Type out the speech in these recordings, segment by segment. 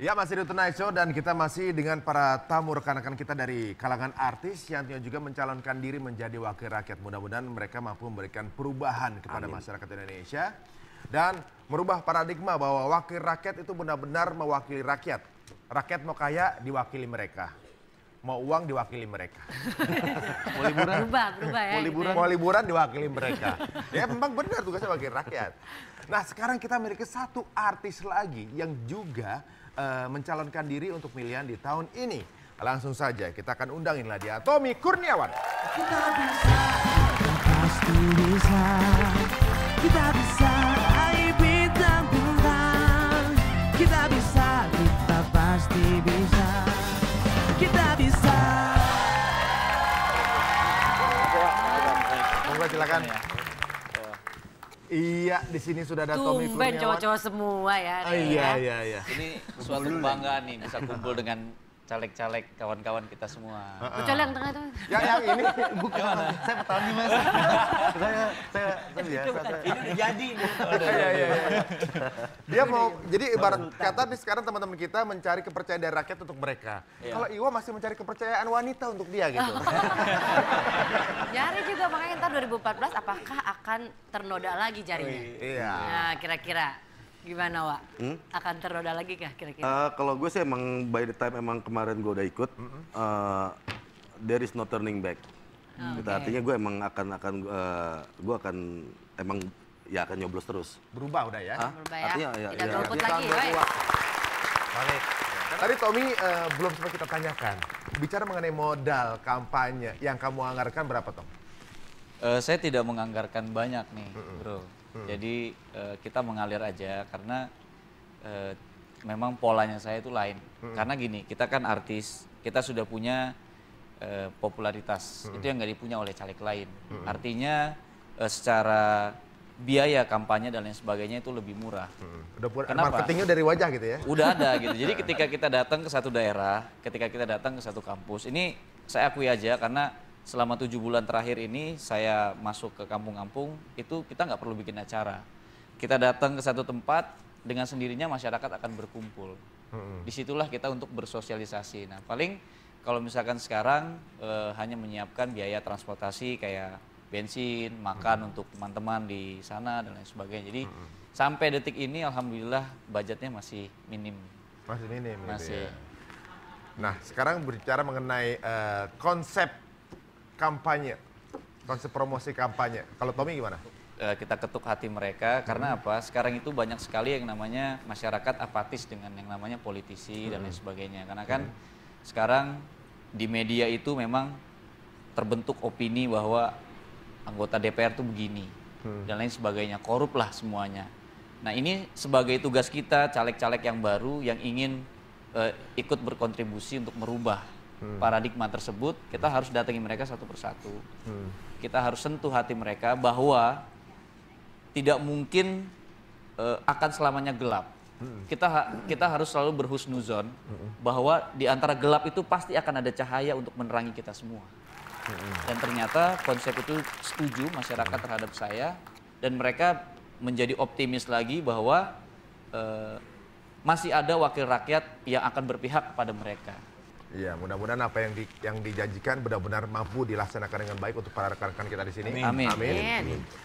Ya, masih di Tonight Show dan kita masih dengan para tamu rekan-rekan kita dari kalangan artis yang juga mencalonkan diri menjadi wakil rakyat. Mudah-mudahan mereka mampu memberikan perubahan kepada masyarakat Indonesia dan merubah paradigma bahwa wakil rakyat itu benar-benar mewakili rakyat. Rakyat mau kaya diwakili mereka. Mau uang diwakili mereka. Mau liburan? Berubah ya. Mau liburan diwakili mereka. Ya memang benar tugasnya wakil rakyat. Nah sekarang kita memiliki satu artis lagi yang juga mencalonkan diri untuk pilihan di tahun ini. Langsung saja kita akan undangin lah dia, Tommy Kurniawan. Kita bisa, pasti bisa. Kita bisa, ayo bintang bintang. Kita bisa, kita pasti bisa. Kita bisa. Monggo silakan. Iya, di sini sudah ada Tommy Tumben Kurniawan. cowok-cowok semua ya. Iya. Ini suatu kebanggaan nih bisa kumpul dengan caleg-caleg kawan-kawan kita semua. Kecuali yang tengah itu. Yang ini Bukan, saya petani mas. saya biasa. Ini udah jadi nih. Iya. Dia mau, jadi ibarat kata nih sekarang teman-teman kita mencari kepercayaan dari rakyat untuk mereka. Kalau Iwa masih mencari kepercayaan wanita untuk dia gitu. Jari juga makanya ntar 2014 apakah akan ternoda lagi jarinya? Iya. Nah kira-kira gimana Wak? Akan ternoda lagi kah kira-kira? Kalau gue sih emang by the time emang kemarin gue udah ikut, there is no turning back. Gitu, artinya gue emang gue akan emang ya akan nyoblos terus. Berubah udah ya. Berubah ya? Artinya ya. Tidak ya. golput Di lagi, tahun baik. 22. Balik. Tadi Tommy belum sempat kita tanyakan. Bicara mengenai modal kampanye yang kamu anggarkan berapa Tom? Saya tidak menganggarkan banyak nih bro. Jadi kita mengalir aja karena memang polanya saya itu lain. Karena gini, kita kan artis, kita sudah punya popularitas. Itu yang nggak dipunya oleh caleg lain. Artinya secara biaya kampanye dan lain sebagainya itu lebih murah. Udah Kenapa? marketingnya dari wajah gitu ya? Udah ada gitu. Jadi ketika kita datang ke satu daerah, ketika kita datang ke satu kampus, ini saya akui aja karena selama 7 bulan terakhir ini saya masuk ke kampung-kampung, itu kita nggak perlu bikin acara. Kita datang ke satu tempat, dengan sendirinya masyarakat akan berkumpul. Disitulah kita untuk bersosialisasi. Nah paling kalau misalkan sekarang hanya menyiapkan biaya transportasi kayak bensin, makan untuk teman-teman di sana dan lain sebagainya. Jadi sampai detik ini alhamdulillah budgetnya masih minim. Masih minim gitu Masih. ya. Nah sekarang berbicara mengenai konsep kampanye, konsep promosi kampanye. Kalau Tommy gimana? Kita ketuk hati mereka karena apa? Sekarang itu banyak sekali yang namanya masyarakat apatis dengan yang namanya politisi dan lain sebagainya. Karena kan sekarang di media itu memang terbentuk opini bahwa anggota DPR itu begini dan lain sebagainya, korup lah semuanya. Nah ini sebagai tugas kita caleg-caleg yang baru yang ingin ikut berkontribusi untuk merubah paradigma tersebut, kita harus datangi mereka satu persatu. Kita harus sentuh hati mereka bahwa tidak mungkin akan selamanya gelap. Kita harus selalu berhusnuzon bahwa di antara gelap itu pasti akan ada cahaya untuk menerangi kita semua. Dan ternyata konsep itu setuju masyarakat terhadap saya dan mereka menjadi optimis lagi bahwa masih ada wakil rakyat yang akan berpihak kepada mereka. Iya, mudah-mudahan apa yang dijanjikan benar-benar mampu dilaksanakan dengan baik untuk para rekan-rekan kita di sini. Amin.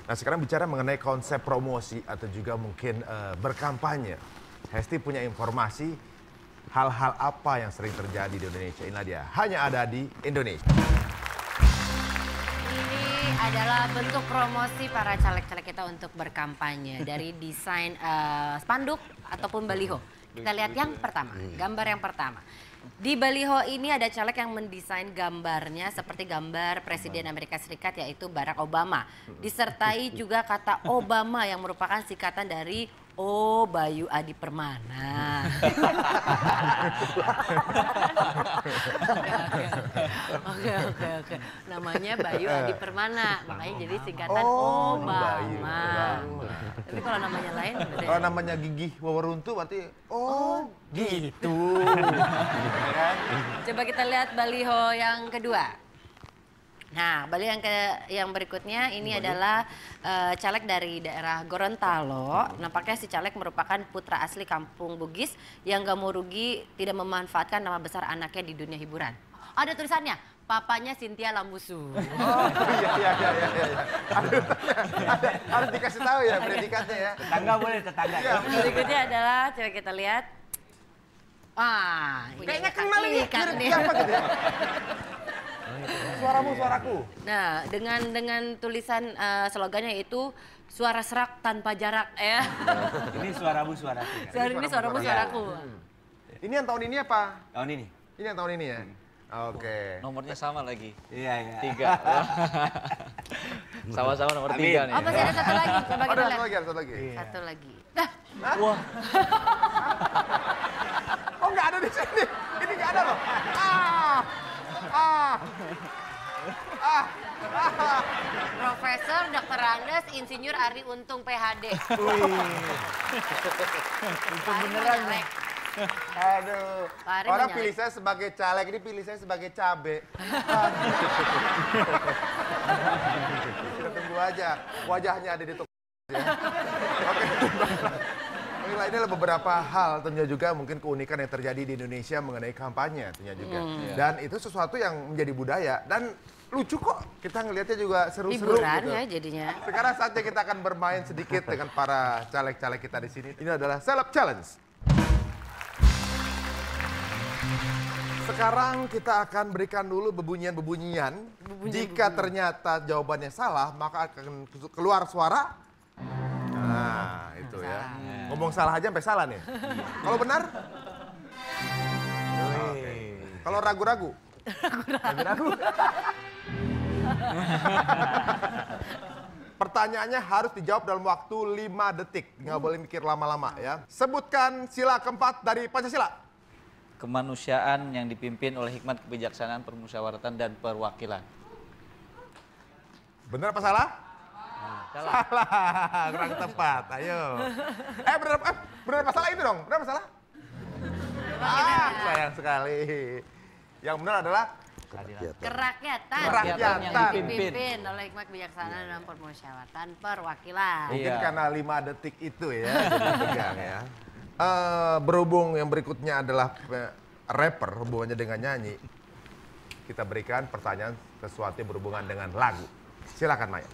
Nah, sekarang bicara mengenai konsep promosi atau juga mungkin berkampanye. Hesti punya informasi hal-hal apa yang sering terjadi di Indonesia. Inilah dia, hanya ada di Indonesia. Ini adalah bentuk promosi para caleg-caleg kita untuk berkampanye dari desain spanduk ataupun baliho. Kita lihat yang pertama, gambar yang pertama. Di baliho ini ada caleg yang mendesain gambarnya seperti gambar Presiden Amerika Serikat yaitu Barack Obama. Disertai juga kata Obama yang merupakan singkatan dari Oh Bayu Adi Permana. Oke. Namanya Bayu Adi Permana, makanya jadi singkatan Obama. Tapi kalau namanya lain beda. Kalau namanya Gigih Wawaruntu berarti gitu. Coba kita lihat baliho yang kedua. Nah, Bali yang berikutnya ini adalah caleg dari daerah Gorontalo. Nampaknya si caleg merupakan putra asli kampung Bugis yang gak mau rugi tidak memanfaatkan nama besar anaknya di dunia hiburan. Ada tulisannya, papanya Cynthia Lamusu. Oh iya. Harus dikasih tahu ya predikatnya ya. Tetangga boleh, tetangga. Iya. Berikutnya adalah, coba kita lihat. Kayaknya kenal ini. Kan nih. Siapa gitu ya? Suaramu, suaraku. Nah, dengan tulisan slogannya itu suara serak tanpa jarak ya. Ini suaramu, suaraku. Kan? Ini suaramu, suaraku. Ini yang tahun ini apa? Tahun ini? Ini yang tahun ini ya? Oke. Nomornya sama lagi. Iya. 3. Sama-sama nomor 3 nih. Oh, masih ada satu lagi. Coba kita lihat. Satu lagi. Satu lagi. Wah, Oh nggak ada di sini. Ini nggak ada loh. Profesor Dr. Andes Insinyur Ari Untung PhD. Untung beneran nih. Aduh. Pak Ari Orang menyalek. pilih saya sebagai caleg, ini pilih saya sebagai cabe. Kita tunggu aja. Wajahnya ada di toko. Ya. Oke. Baiklah, ini adalah beberapa hal tentunya juga mungkin keunikan yang terjadi di Indonesia mengenai kampanye tentunya juga. Dan itu sesuatu yang menjadi budaya dan lucu kok. Kita ngelihatnya juga seru-seru Hiburan gitu. ya jadinya. Sekarang saatnya kita akan bermain sedikit dengan para caleg-caleg kita di sini. Ini adalah Celeb Challenge. Sekarang kita akan berikan dulu bebunyian-bebunyian. Jika ternyata jawabannya salah, maka akan keluar suara. Nah, itu ya. Ngomong salah aja sampai salah nih. Kalau benar? Oke. Kalau ragu-ragu? Ragu-ragu. Pertanyaannya harus dijawab dalam waktu 5 detik. Nggak boleh mikir lama-lama ya. Sebutkan sila keempat dari Pancasila. kemanusiaan yang dipimpin oleh hikmat kebijaksanaan, permusyawaratan, dan perwakilan. Benar apa salah? Salah, kurang tepat. Ayo. Benar apa salah itu dong? Benar apa salah? Sayang sekali. Yang benar adalah Kerakyatan. Kerakyatan. Yang Dipimpin oleh hikmat kebijaksanaan dan permusyawaratan perwakilan. mungkin Iya. karena 5 detik itu ya, jadi tegang ya. Berhubung yang berikutnya adalah rapper, hubungannya dengan nyanyi, kita berikan pertanyaan sesuatu yang berhubungan dengan lagu. Silakan Maya.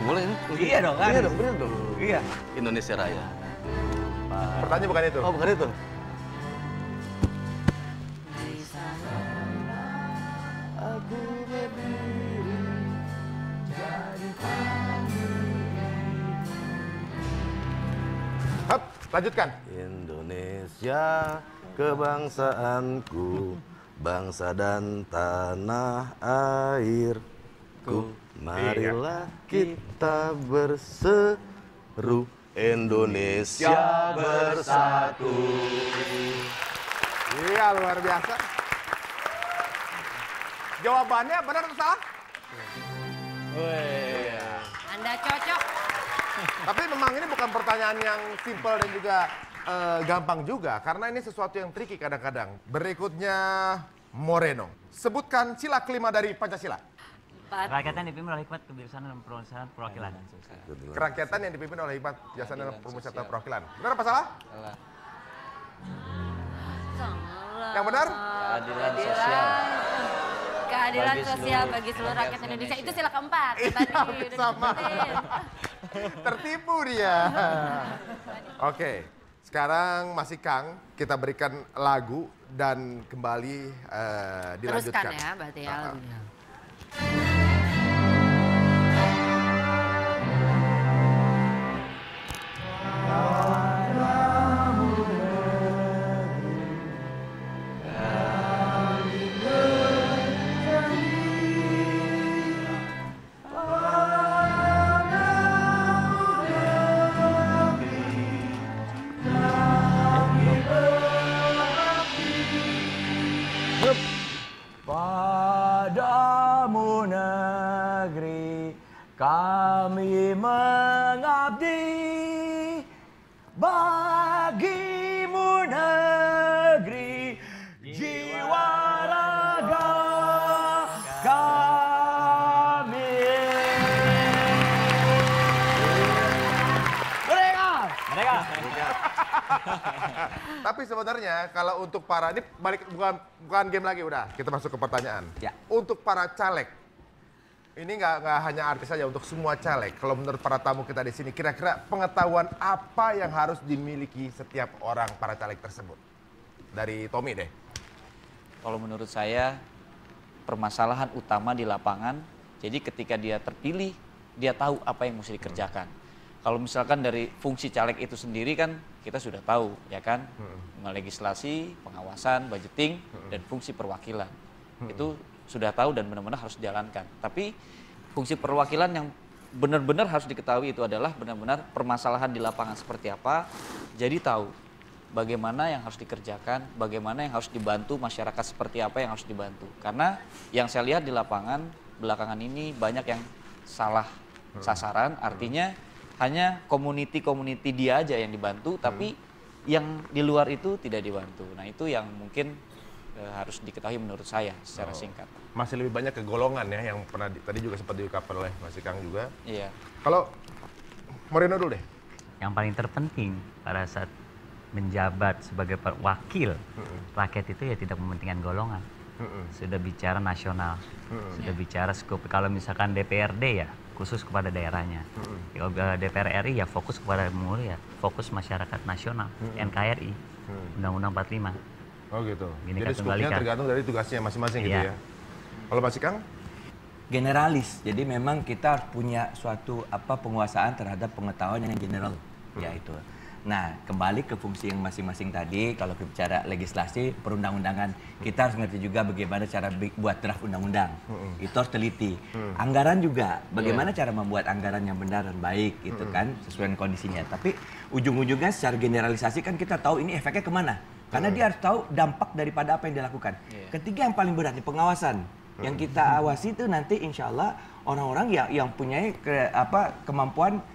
Boleh ini? Iya dong kan? Iya dong, bener dong. Iya. Indonesia Raya. Pertanyaan bukan itu. Oh, bukan itu. Hup, lanjutkan. Indonesia kebangsaanku, bangsa dan tanah airku. Marilah kita berseru, Indonesia bersatu. Iya, luar biasa. Jawabannya benar atau salah? Anda cocok. Tapi memang ini bukan pertanyaan yang simpel dan juga gampang juga. Karena ini sesuatu yang tricky kadang-kadang. Berikutnya Moreno. Sebutkan sila kelima dari Pancasila. Kerakyatan dipimpin oleh hikmat kebijaksanaan dan perwakilan. Kerakyatan yang dipimpin oleh hikmat kebijaksanaan dan permusyawaratan perwakilan. Benar apa salah? Salah. Salah. Yang benar? Keadilan sosial. Keadilan Bagi sosial seluruh bagi seluruh rakyat Indonesia. Itu Indonesia. sila keempat. Iya, Tadi udah sama. disebutin. Tertipu dia. Oke, sekarang masih Kang, kita berikan lagu dan kembali dilanjutkan. Teruskan ya berarti ya lagunya. Padamu negeri kami mengabdi, Merdeka. Tapi sebenarnya kalau untuk para ini balik bukan game lagi udah kita masuk ke pertanyaan. Ya. Untuk para caleg ini nggak hanya artis saja untuk semua caleg. Kalau menurut para tamu kita di sini kira-kira pengetahuan apa yang harus dimiliki setiap orang para caleg tersebut? Dari Tommy deh. Kalau menurut saya permasalahan utama di lapangan. Jadi ketika dia terpilih dia tahu apa yang mesti dikerjakan. Kalau misalkan dari fungsi caleg itu sendiri kan kita sudah tahu ya kan, legislasi, pengawasan, budgeting, dan fungsi perwakilan. Itu sudah tahu dan benar-benar harus dijalankan. Tapi fungsi perwakilan yang benar-benar harus diketahui itu adalah benar-benar permasalahan di lapangan seperti apa, jadi tahu bagaimana yang harus dikerjakan, bagaimana yang harus dibantu, masyarakat seperti apa yang harus dibantu. Karena yang saya lihat di lapangan belakangan ini banyak yang salah sasaran, artinya hanya community dia aja yang dibantu, tapi yang di luar itu tidak dibantu. Nah itu yang mungkin harus diketahui menurut saya secara singkat. Masih lebih banyak ke golongan ya yang pernah tadi juga sempat diungkapkan oleh Mas Ikang juga. Iya. Kalau Moreno dulu deh. Yang paling terpenting pada saat menjabat sebagai wakil rakyat itu ya tidak mementingkan golongan. Sudah bicara nasional, sudah bicara skop. Kalau misalkan DPRD ya khusus kepada daerahnya. Kalau DPR RI ya fokus kepada ya fokus masyarakat nasional, NKRI, Undang-Undang 45. Oh gitu. Bineka Jadi Tunggal skupnya Ika. tergantung dari tugasnya masing-masing gitu Iya. ya. Kalau Mas Ikang? Generalis. Jadi memang kita punya suatu penguasaan terhadap pengetahuan yang general, ya itu. Nah, kembali ke fungsi yang masing-masing tadi, kalau bicara legislasi, perundang-undangan, kita harus ngerti juga bagaimana cara buat draft undang-undang. Itu harus teliti. Anggaran juga, bagaimana cara membuat anggaran yang benar dan baik, gitu kan, sesuai dengan kondisinya. Tapi ujung-ujungnya secara generalisasi kan kita tahu ini efeknya kemana. Karena dia harus tahu dampak daripada apa yang dilakukan. Ketiga yang paling berat, pengawasan. Yang kita awasi itu nanti insya Allah orang-orang yang punya kemampuan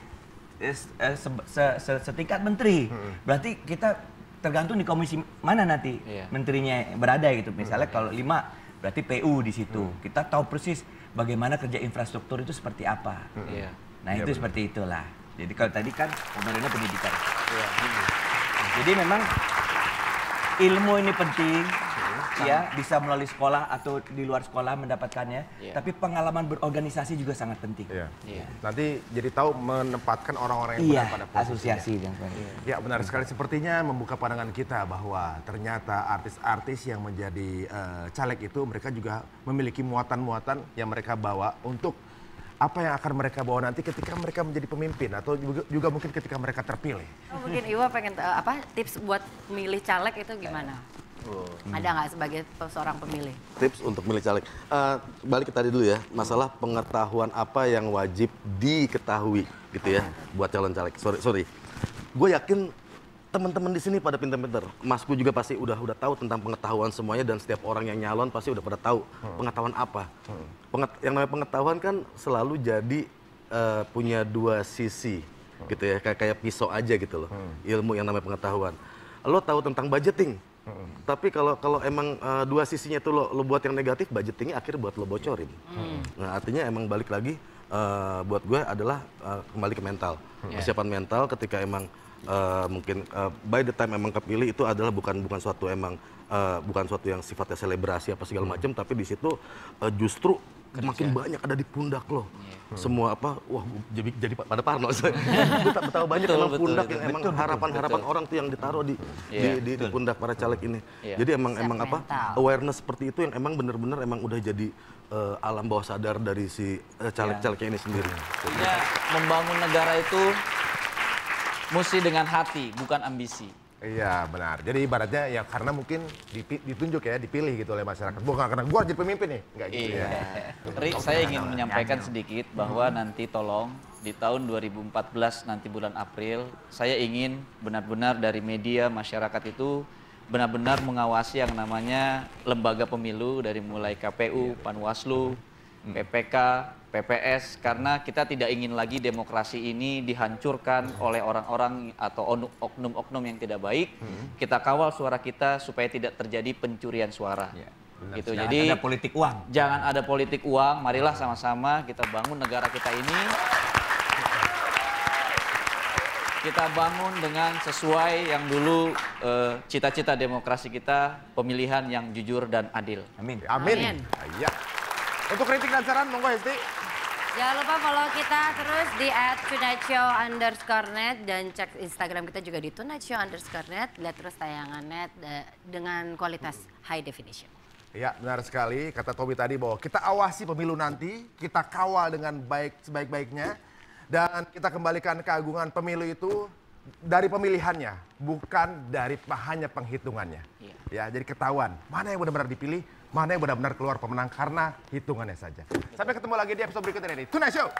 setingkat menteri. Berarti kita tergantung di komisi mana nanti menterinya berada gitu. Misalnya kalau 5 berarti PU di situ. Kita tahu persis bagaimana kerja infrastruktur itu seperti apa. Nah itu seperti itulah. Jadi kalau tadi kan komentarnya pendidikan. Jadi memang ilmu ini penting. Ya, bisa melalui sekolah atau di luar sekolah mendapatkannya. Tapi pengalaman berorganisasi juga sangat penting. Nanti jadi tahu menempatkan orang-orang yang benar pada posisinya. Asosiasi. Ya benar sekali, sepertinya membuka pandangan kita bahwa ternyata artis-artis yang menjadi caleg itu mereka juga memiliki muatan-muatan yang mereka bawa untuk apa yang akan mereka bawa nanti ketika mereka menjadi pemimpin atau juga mungkin ketika mereka terpilih. Oh, mungkin Iwa pengen tips buat milih caleg itu gimana? Ada nggak sebagai seorang pemilih? Tips untuk milih caleg. Balik ke tadi dulu ya, masalah pengetahuan apa yang wajib diketahui gitu ya buat calon caleg. Sorry. Gue yakin teman-teman di sini pada pinter-pinter. Masku juga pasti udah tahu tentang pengetahuan semuanya dan setiap orang yang nyalon pasti udah pada tahu pengetahuan apa. Yang namanya pengetahuan kan selalu jadi punya dua sisi gitu ya, kayak pisau aja gitu loh. Ilmu yang namanya pengetahuan. Lo tahu tentang budgeting. Tapi kalau emang dua sisinya tuh lo buat yang negatif, budgetingnya akhirnya buat lo bocorin. Nah artinya emang balik lagi buat gue adalah kembali ke mental. Kesiapan mental ketika emang mungkin by the time emang kepilih itu adalah bukan suatu yang sifatnya selebrasi apa segala macam, tapi di situ justru makin banyak ada di pundak lo. Semua wah jadi pada parno. Betapa banyak emang pundak yang emang harapan-harapan orang tuh yang ditaruh di pundak para caleg ini. Jadi emang awareness seperti itu yang emang benar-benar emang udah jadi alam bawah sadar dari si caleg-calegnya ini sendiri. Artinya membangun negara itu mesti dengan hati, bukan ambisi. Iya benar. Jadi ibaratnya ya karena mungkin ditunjuk ya, dipilih gitu oleh masyarakat. Bukan karena gua jadi pemimpin nih, enggak gitu ya. Rik, saya ingin menyampaikan sedikit bahwa nanti tolong di tahun 2014 nanti bulan April, saya ingin benar-benar dari media masyarakat itu benar-benar mengawasi yang namanya lembaga pemilu dari mulai KPU, Panwaslu, PPK, PPS, karena kita tidak ingin lagi demokrasi ini dihancurkan oleh orang-orang atau oknum-oknum yang tidak baik. Kita kawal suara kita supaya tidak terjadi pencurian suara. Gitu. Jangan Jadi ada politik uang. Jangan ada politik uang. Marilah sama-sama kita bangun negara kita ini. kita bangun dengan sesuai yang dulu cita-cita demokrasi kita, pemilihan yang jujur dan adil. Amin. Amin. Iya. Untuk kritik dan saran, monggo Hesti. Jangan lupa follow kita terus di @tunightshow_net dan cek Instagram kita juga di tunightshow_net. Lihat terus tayangannya dengan kualitas high definition. Ya, benar sekali. Kata Tobi tadi bahwa kita awasi pemilu nanti, kita kawal dengan baik sebaik-baiknya, dan kita kembalikan keagungan pemilu itu dari pemilihannya, bukan dari hanya penghitungannya. Iya. Ya, jadi ketahuan mana yang benar-benar dipilih, mana yang benar-benar keluar pemenang karena hitungannya saja. Sampai ketemu lagi di episode berikutnya di Tonight Show.